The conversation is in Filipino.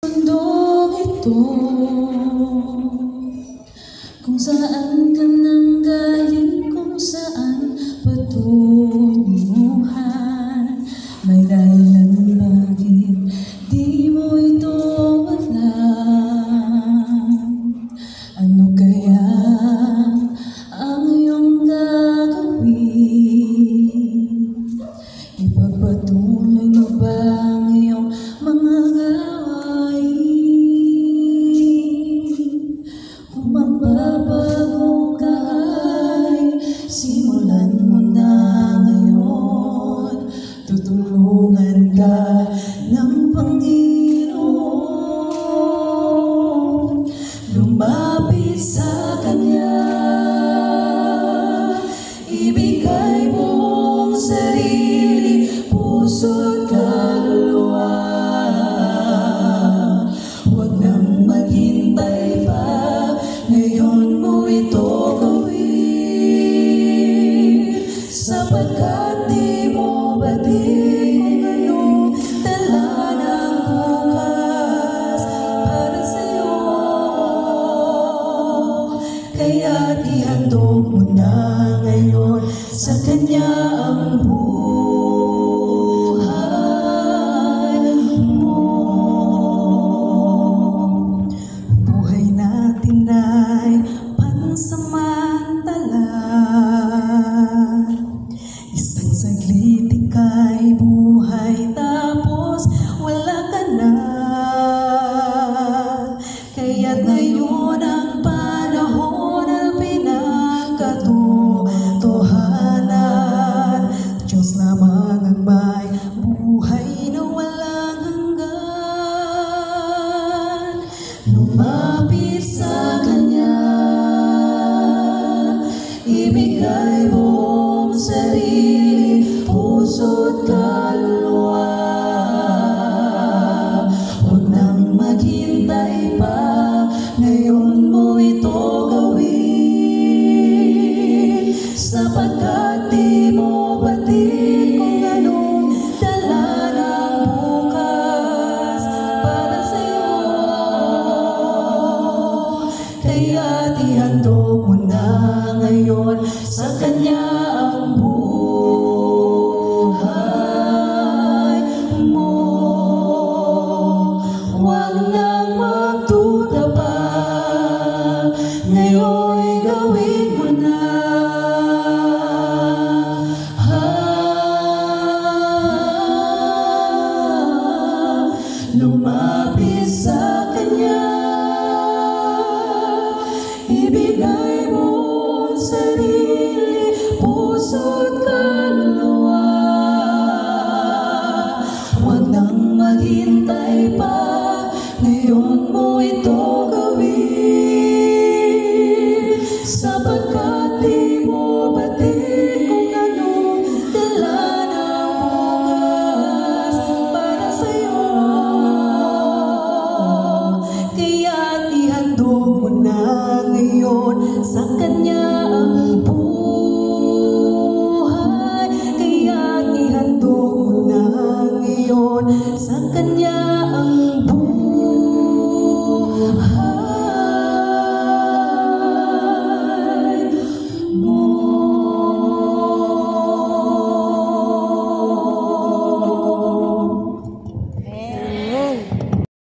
Mundong ito, kung saan ka nang galing, kung saan patunguhan, may dahilan bakit di mo ito alam. Ano kaya ang iyong gagawin? Ipagpatuloy mo ba ang iyong mga kung magbabago ka ay simulan mo na ngayon. Tutulungan ka ng Panginoon. Lumapit sa Kanya, ibigay mong sarili, puso't kaluluwa. Huwag nang maghintay pa, ngayon mo ito gawin, sapagkat di mo batid kung anong dala ng bukas para sa'yo. Kaya't ihandog mo na ngayon sa Kanya ang buhay mo. Buhay natin ay pansamantala, isang saglit ika'y buhay tapos wala ka na. Kaya't ngayon ang panahon na pinagkatotohanan, Diyos lamang ang may buhay na walang hanggan. Lumapit sa Kanya, ibigay mong sarili, puso't kaluluwa. Huwag nang maghintay pa, ngayon mo ito gawin, sapagkat di mo batid kung anong dala ng bukas para sa'yo. Kaya't ihandog mo na ngayon sa Kanya ang buhay mo. Huwag